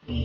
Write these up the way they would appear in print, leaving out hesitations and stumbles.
રામ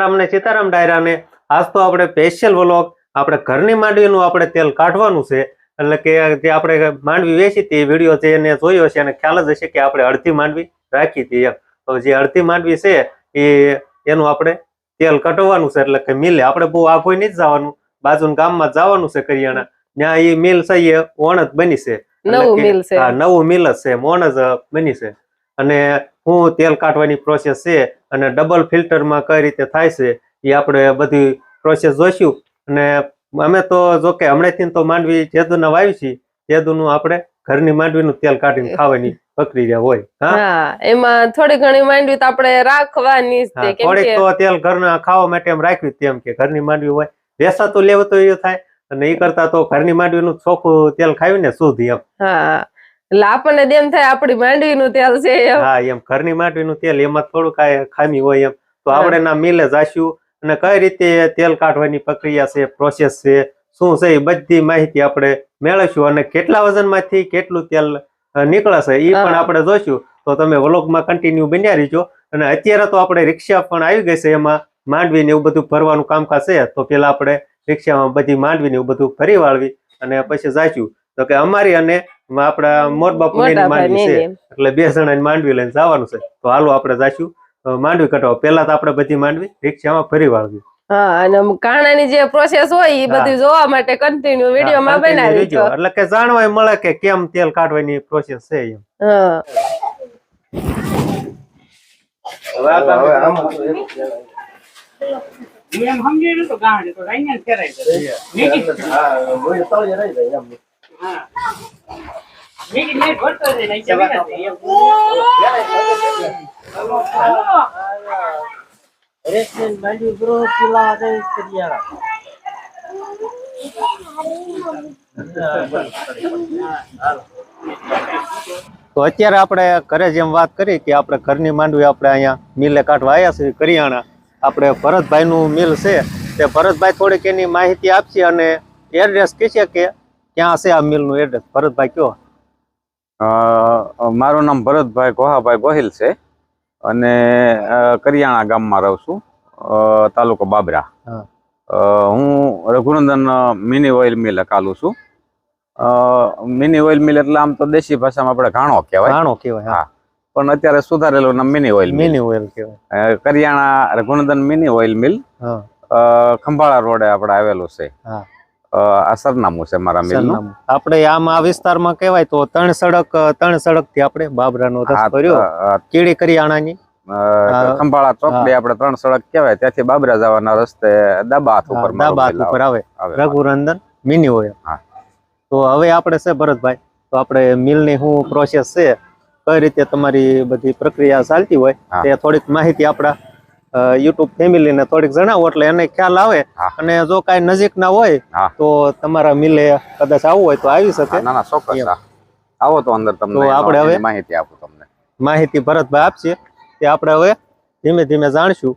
રામ ને સીતારામ ડાયરા ને આજ તો આપણે સ્પેશિયલ વ્લોગ આપણે ઘરની માંડવીનું આપણે તેલ કાઢવાનું છે. એટલે કે જે આપણે માંડવી વેચી હતી એ વિડીયો જે એને જોયો છે અને ખ્યાલ જ હશે કે આપણે અડધી માંડવી રાખી હતી એમ. તો જે અડધી માંડવી છે એનું આપણે તેલ કઢવાનું છે. એટલે કે મિલે આપણે બહુ આઘું નહીં જવાનું, બાજુના ગામમાં જવાનું છે કરિયાણા. ત્યાં એ મિલ છે એ ઓણ જ બની છે, નવું મિલ જ છે, મોણ જ બની છે. અને હું તેલ કાઢવાની પ્રોસેસ છે અને ડબલ ફિલ્ટરમાં કઈ રીતે થાય છે એ આપણે બધી પ્રોસેસ જોઈશું. અને અમે તો જો કે હમણાંથી તો માંડવી જેદુના વાવી છીએ, જેદુનું આપણે ઘરની માંડવીનું તેલ કાઢીને ખાવાની પ્રક્રિયા હોય. હા, એમાં થોડી ઘણી માંડવી તો આપણે રાખવાની જ છે. થોડીક તો તેલ ઘરના ખાવા માટે એમ રાખ્યું તેમ કે ઘરની માંડવી હોય, વેસાતું લેવું તો એ થાય અને એ કરતા તો ઘરની માંડવીનું ચોખ્ખું તેલ ખાવીને શુદ્ધ એમ. હા, એટલે આપણને એમ થાય આપણી માંડવીનું તેલ છે. હા, એમ ઘરની માંડવીનું તેલ એમાં થોડું કાંઈ ખામી હોય એમ. તો આપણે ના મિલે જાશું અને કઈ રીતે તેલ કાઢવાની પ્રક્રિયા છે, પ્રોસેસ છે, શું છે, એ બધી માહિતી આપણે મેળવીશું. અને કેટલા વજનમાંથી કેટલું તેલ નીકળશે એ પણ આપણે જોઈશું. તો તમે વ્લોગમાં કન્ટિન્યુ બન્યા રહીજો. અને અત્યારે તો આપણે રિક્ષા પણ આવી ગઈ છે, એમાં માંડવીને એવું બધું ભરવાનું કામકાજ છે. તો પેલા આપણે રિક્ષામાં બધી માંડવીને એવું બધું ભરી વાળવી અને પછી જાઈશું. તો કે અમારી અને આપણા મોરબાપુની માંડવી છે, એટલે 2 જણાની માંડવી લઈને જવાનું છે. તો હાલો આપણે જાઈશું માંડવી કઢાવવા. પેલા તો આપણે બધી માંડવી રિક્ષામાં ભરી વાળવી. હા, અને કાણાની જે પ્રોસેસ હોય એ બધી જોવા માટે કન્ટિન્યુ વિડિયોમાં બનાવી દો, એટલે કે જાણવા મળે કે કેમ તેલ કાઢવાની પ્રોસેસ છે એમ. હા, હવે આમ એમ સમજી તો ગાંઠ તો રાઈને ફેરાઈ જાય. હા, બોય તળિયે રહી જાય એમ. હા, મીઠી ને ઘટતો જાય નહીં ચવાતા એમ. રેસ્ટોરન્ટ માંડી બ્રો કિલા દે કરિયા. તો અત્યારે આપણે ઘરે જેમ વાત કરી કે આપણે ઘરની માંડવી આપણે અહીંયા મિલે કાઢવા આવ્યા છીએ કરિયાણા. આપણે ભરતભાઈનું મિલ છે, તે ભરતભાઈ થોડીક એની માહિતી આપશે અને એડ્રેસ કહેશે કે ક્યાં છે આ મિલનું એડ્રેસ. ભરતભાઈ કયો? મારું નામ ભરતભાઈ ગોહાભાઈ ગોહિલ છે અને કરિયાણા ગામમાં રહું છું, તાલુકો બાબરા. હું રઘુનંદન મિની ઓઇલ મિલ હકાલું છું. મિની ઓઇલ મિલ એટલે આમ તો દેશી ભાષામાં આપણે ઘાણો કહેવાય. હા, પણ અત્યારે સુધારેલું નામ મિની ઓઇલ કહેવાય. કરિયાણા Raghunandan mini oil mill Khambhala રોડે આપણે આવેલું છે. આ સરનામું છે મારા મિલનું. આપણે આમ આ વિસ્તારમાં કહેવાય તો 3 સડક થી આપણે બાબરાનો રસ્તો રહ્યો, કીડી કરિયાણાની ખંભાળા ચોકડી આપણે 3 સડક કહેવાય, ત્યાંથી બાબરા જવાના રસ્તે ડાબા હાથ ઉપર આવે રઘુનંદન મિની ઓઇલ. તો હવે આપણે છે ભરતભાઈ, તો આપણે મિલની શું પ્રોસેસ છે, કઈ રીતે તમારી બધી પ્રક્રિયા ચાલતી હોય તે થોડીક માહિતી આપણા યુટ્યુબ ફેમિલીને થોડીક જણાવો એટલે એને ખ્યાલ આવે. અને જો કાંઈ નજીક ના હોય તો તમારા મિલે કદાચ આવવું હોય તો આવી શકે. ના ના, ચોક્કસ આવો તો અંદર તમને આપણે હવે માહિતી આપું. તમને માહિતી ભરતભાઈ આપશે તે આપણે હવે ધીમે ધીમે જાણશું.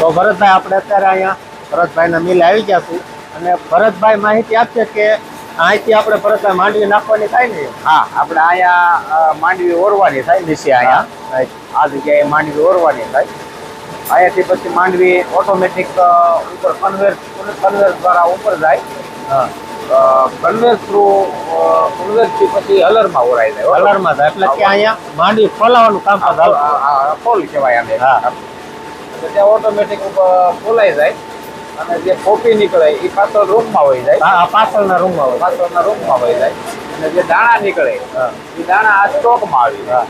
તો ભરતભાઈ આપણે અત્યારે અહીંયા ભરતભાઈના મિલે આવી ગયા છું અને ભરતભાઈ માહિતી આપશે કે અહીંથી આપણે ભરતભાઈ માંડવી નાખવાની થાય ને? હા, આપણે અહીંયા માંડવી ઓરવાની થાય નીચે. અહીંયા આ જગ્યાએ માંડવી ઓરવાની થાય. અહીંયાથી પછી માંડવી ઓટોમેટિક ઉપર કન્વેર દ્વારા ઉપર જાય. કન્વેર થ્રુ કન્વેરથી પછી હલરમાં ઓરાઈ જાય. હલરમાં થાય એટલે કે અહીંયા માંડવી ફોલાવાનું કામકાજ ફોલ કહેવાય આને. એટલે ત્યાં ઓટોમેટિક ફોલાઈ જાય અને જે કોપી નીકળે એ પાછળ રૂમમાં વહી જાય. હા, પાછળના રૂમમાં વહી જાય. અને જે દાણા નીકળે એ દાણા આ સ્ટોકમાં આવી જાય.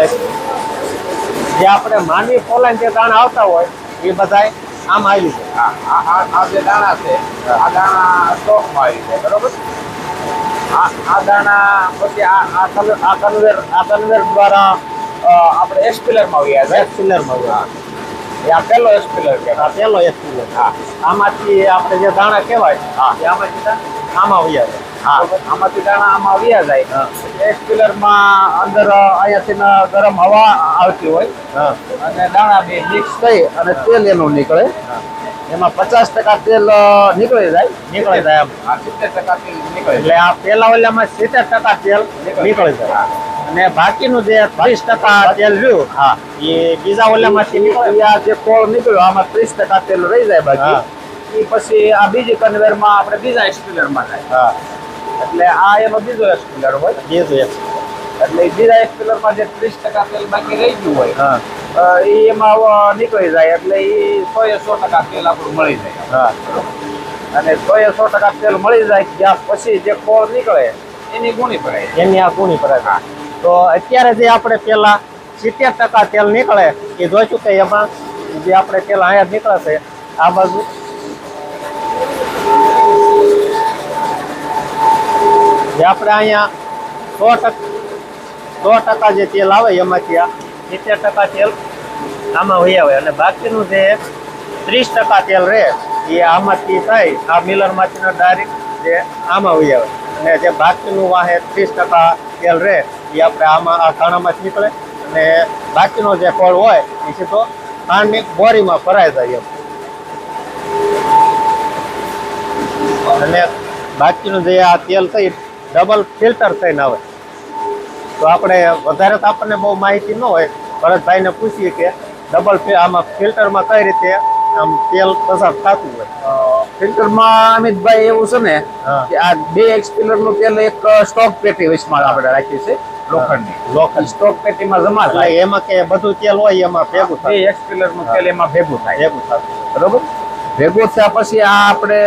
એટલે જે આપણે માંડવી ફોલાઈને જે દાણા આવતા હોય એ બધા આમ આવી જાય. આ જે દાણા છે આ દાણા સ્ટોકમાં આવી જાય. બરોબર. આ દાણા પછી આ કન્વેર દ્વારા આપણે એક્સપિલરમાં આવી જાય. એક્સપિલરમાં આ પેલો એક્સપિલર કે આ પેલો એક્સપિલર. હા આમાંથી આપણે જે દાણા કહેવાય હા. એ આમાંથી આમાં વયા જાય. હા આમાંથી દાણા આમાં આવ્યા જાય હા. એક્સપિલર માં અંદર અહીંયાથી ગરમ હવા આવતી હોય હા અને દાણા બે મિક્સ થઈ અને તેલ એનું નીકળે એમાં 50% તેલ નીકળી જાય નીકળી જાય આમ. આ 70% તેલ નીકળે એટલે આ પેલા ઓલામાં 70% તેલ નીકળી જાય અને બાકીનું જે 30% તેલ રહ્યું હા એ બીજા ઓલામાંથી નીકળે. આ જે કોળ નીકળ્યો આમાં 30% તેલ રહી જાય બાકી એ પછી આ બીજી કન્વેર માં આપણે બીજા એક્સપિલર માં થાય હા એટલે આ એનો બીજો એક્સપિલર હોય બીજું એક. એટલે એ બીજા એક્સપિલર માં જે 30% તેલ બાકી રહી ગયું હોય હા એ એમાં નીકળી જાય એટલે એ 100% તેલ આપણું મળી જાય હા અને 100% તેલ મળી જાય ત્યાં પછી જે કોળ નીકળે એની ગુણી પડે એની આ કુણી પર છે. તો અત્યારે જે આપણે પેલા 70% તેલ નીકળે એ જોઈશું કે એમાં જે આપણે તેલ અહીંયા જ નીકળે છે આ બાજુ જે આપણે અહીંયા 100% જે તેલ આવે એમાંથી આ 70% તેલ આમાં વહી આવે અને બાકીનું જે 30% તેલ રહે એ આમાંથી થાય આ મિલરમાંથી ડાયરેક્ટ જે આમાં વહી આવે અને જે બાકીનું વાહે 30% તેલ રહે એ આપણે આમાં આ કાણામાં જ નીકળે અને બાકીનો જે ખોળ હોય એ સીધો ખાંડની બોરીમાં ભરાઈ જાય એમ અને બાકીનું જે આ તેલ છે ડબલ ફિલ્ટર થઈને આવે. તો આપણે વધારે તો આપણને બહુ માહિતી ન હોય, ભરતભાઈને પૂછીએ કે ડબલ આમાં ફિલ્ટરમાં કઈ રીતે આમ તેલ પસાર થતું હોય. ફિલ્ટરમાં અમિતભાઈ એવું છે ને હા. કે આ બે એક્સપિલર નું તેલ એક સ્ટોક પેટી વિશમાં આપણે રાખી છે લોખંડની લોખંડ. સ્ટોક પેટીમાં જમા એટલે થાય એમાં કે બધું તેલ હોય એમાં ભેગું બે થાય. એક્સપિલર નું તેલ એમાં ભેગું થાય ભેગું થતું. બરોબર ભેગું થયા પછી આ આપણે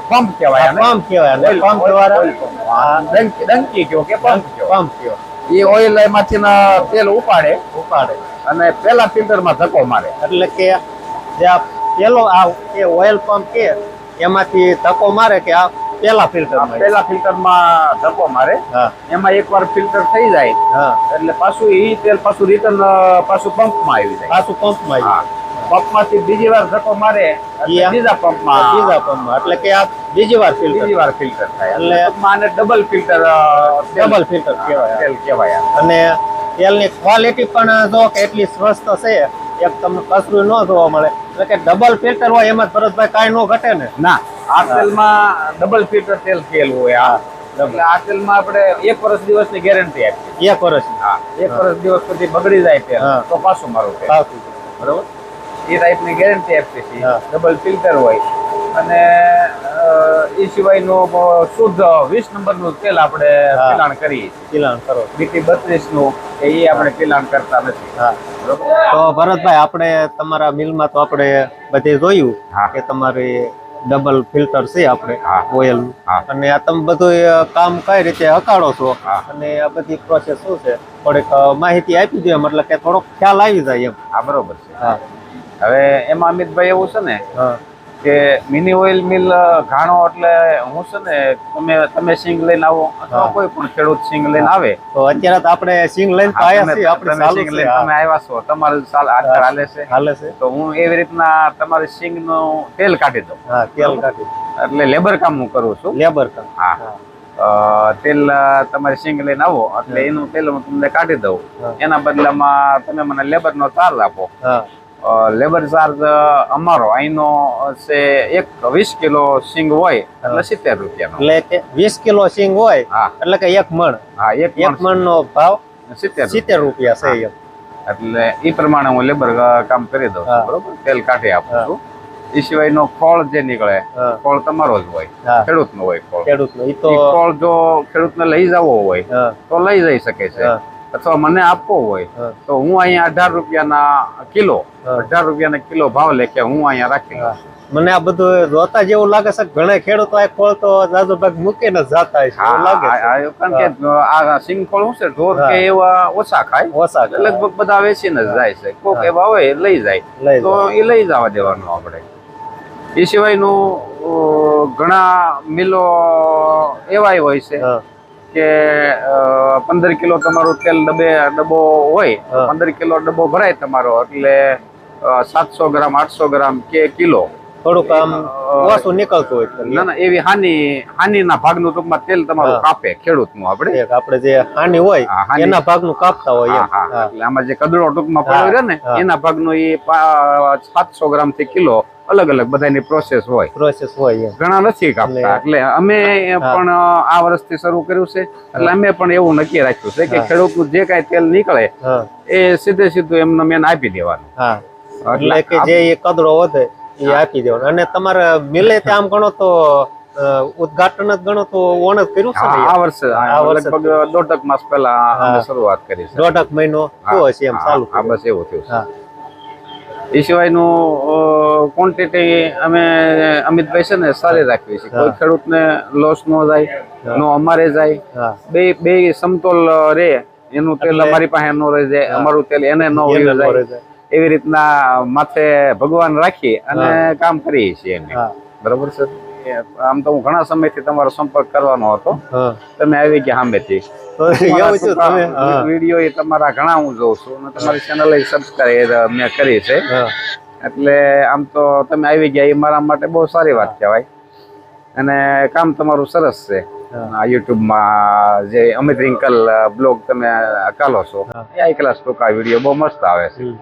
પંપ કહેવાય આને. પંપ કહેવાય અને Oil- પંપ oil- દ્વારા oil pump. હા, ડંકી કયો કે પંપ કયો પંપ કયો એ ઓઇલ એમાંથી તેલ ઉપાડે ઉપાડે. અને પેલા ફિલ્ટરમાં ધક્કો મારે એટલે કે જે આ પેલો આ કે ઓઇલ પંપ કે એમાંથી ધક્કો મારે કે આ પેલા ફિલ્ટર પેલા ફિલ્ટરમાં ધક્કો મારે હા એમાં એકવાર ફિલ્ટર થઈ જાય હા એટલે પાછું ઈ તેલ પાછું રિટર્ન પાછું પંપમાં આવી જાય પાછું પંપમાં હા પંપમાંથી બીજી વાર ધક્કો મારે એટલે ઈ આ- બીજા પંપમાં બીજા પંપમાં એટલે કે આ બીજી વાર ફિલ્ટર બીજી વાર ફિલ્ટર થાય એટલે- એટલે ટૂંકમાં આને ડબલ ફિલ્ટર ડબલ ફિલ્ટર કહેવાય. તેલ કહેવાય આને. અને તેલની ક્વોલિટી પણ જો કે એટલી સ્વસ્થ છે, એક તમને કસરું ન જોવા મળે. એટલે કે ડબલ ફિલ્ટર હોય એમાં જ ભરતભાઈ કાંઈ ન ઘટે ને. ના આ તેલમાં ડબલ ફિલ્ટર તેલ હોય આ એટલે આ તેલમાં આપણે 1 વર્ષ દિવસની ગેરંટી આપીએ 1 વર્ષ હા 1 વર્ષ દિવસ પછી બગડી જાય તેલ હા. તો પાછું મારું તેલ સાચું. બરોબર એ ટાઈપની ગેરંટી આપીએ છીએ હા. ડબલ ફિલ્ટર હોય અને એ સિવાયનું શુદ્ધ 20 નંબરનું તેલ આપણે હા. પિલાણ કરીએ છીએ પિલાણ કરો. બીટી 32 નું એ આપણે પિલાણ કરતા નથી હા. બરોબર તો ભરતભાઈ આપણે તમારા મિલમાં તો આપણે બધે જોયું હા. કે તમારી ડબલ ફિલ્ટર છે આપણે હા. ઓઇલ હા. અને આ તમે બધું કામ કઈ રીતે હકાડો છો હા. અને આ બધી પ્રોસેસ શું છે થોડીક માહિતી આપી દો એમ એટલે કે થોડોક ખ્યાલ આવી જાય એમ. હા બરોબર છે હા હવે એમાં અમિતભાઈ એવું છે ને હા કે મિની ઓઇલ મિલ ઘાણો એટલે હું છે ને તમે સિંગ લઈને આવો અથવા હા. કોઈ પણ ખેડૂત સિંગ લઈને આવે તો અત્યારે તો આપણે સિંગ લઈને તો આવ્યા છીએ આપણે તમે ચાલુ સિંગ છે. લઈને તમે હા. આવ્યા છો તમારું સાલ આધાર હાલે છે હાલે છે. તો હું એવી રીતના તમારી સિંગ નું તેલ કાઢી દઉં હા તેલ કાઢી એટલે લેબર કામ હું કરું છું લેબર કામ. હા તેલ તમારી સિંગ લઈને આવો એટલે એનું તેલ હું તમને કાઢી દઉં હા. એના બદલામાં તમે મને લેબર નો ચાર્જ આપો હા લેબર ચાર્જ અમારો અહીંનો છે 20 કિલો સિંગ હોય એટલે 70 રૂપિયાનો એટલે કે 20 કિલો સિંગ હોય હા એટલે કે 1 મણ. હા એક 1 મણ નો ભાવ 70 70 રૂપિયા છે એમ. એટલે એ પ્રમાણે હું લેબર કામ કરી દઉં છું હા. બરોબર તેલ કાઢી આપું હા. છું એ સિવાયનો ખોળ જે નીકળે હા. ખોળ તમારો જ હોય હા. ખેડૂતનો હોય ખોળ ખેડૂતનો ઈ તો ઈ ખોળ જો ખેડૂતને લઈ જવો હોય હા તો લઈ જઈ શકે છે હા. અથવા મને આપવો હોય હા. તો હું અહીંયા 18 રૂપિયાના કિલો હા. 18 રૂપિયાના કિલો ભાવ લેખે હું અહીંયા રાખી લઉં હા. મને આ બધું જોતા જેવું લાગે છે કે ઘણા ખેડૂતો આ ખોળ તો જાજુ ભાગ મૂકીને જ જાતા હશે એવું લાગે છે. કારણ કે આ સિંગ ખોળ શું છે ઢોર હા. કે એવા ઓછા ખાય ઓછા એટલે લગભગ બધા વેચીને જ જાય છે કોક હા. એવા હોય લઈ જાય લઈ તો એ લઈ જવા દેવાનું આપણે એ સિવાયનું ઘણા મિલો એવા હોય છે હા કે 15 કિલો તમારું તેલ ડબ્બો હોય તો હા. 15 કિલો ડબ્બો ભરાય તમારો એટલે 700 ગ્રામ 800 ગ્રામ કે કિલો થોડુંક આમ ઓછું નીકળતું હોય એટલે. ના એવી હાનિના ભાગનું ટૂંકમાં તેલ તમારું હા. કાપે ખેડૂતનું આપણે એક આપણે જે હાનિ હોય હા, હાનિ. એના ભાગનું કાપતા હોય એમ. હા, હા. એટલે આમાં જે કદડો ટૂંકમાં હા, પડ્યો રહે ને હા. એના ભાગનું એ 700 ગ્રામ થી કિલો અલગ અલગ બધાની પ્રોસેસ હોય પ્રોસેસ હોય એમ. ઘણા નથી કાપતા એટલે અમે પણ આ વર્ષથી શરૂ કર્યું છે એટલે અમે પણ એવું નક્કી રાખ્યું છે કે હા. ખેડૂતનું જે કાંઈ તેલ નીકળે હા એ સીધું એમને મેન આપી દેવાનું હા એટલે કે જે એ કદડો વધે એ આપી દેવાનો. અને તમારે મિલે આમ ગણો તો ઉદ્ઘાટન જ ગણો તો ઓણ જ કર્યું છે ને આ વર્ષે આ વર્ષે લગભગ 1.5 માસ પહેલા અમે હા. શરૂઆત કરી છે દોઢક મહિનો થયો હશે એમ ચાલુ હા બસ એવું થયું છે હા એ સિવાયનું ક્વોન્ટિટી અમે અમિતભાઈ છે ને સારી રાખવી છે કોઈ હા. ખેડૂતને લોસ ન જાય નો અમારે જાય હા બે સમતોલ રે એનું તેલ એટલે- અમારી પાસે ન રહી જાય હા. અમારું તેલ એને ન એને વયું ન જાય રહી જાય. એવી રીતના માથે ભગવાન રાખી અને કામ કરીએ છીએ અમે હા બરોબર છે આમ તો હું ઘણા સમયથી તમારો સંપર્ક કરવાનો હતો હા તમે આવી ગયા સામેથી તો એવું છે તમે હા વિડીયો એ તમારા ઘણા હું જોઉં છું અને તમારી ચેનલ સબસ્ક્રાઇબ મેં કરી છે હા એટલે આમ તો તમે આવી ગયા એ મારા માટે બહુ સારી વાત કહેવાય અને કામ તમારું સરસ છે હા. આ યુટ્યુબમાં જે અમિત રિંકલ બ્લોગ તમે કાલો છો હા. એ આઈ ક્લાસ ટૂંકા વિડીયો બહુ મસ્ત આવે છે હમ.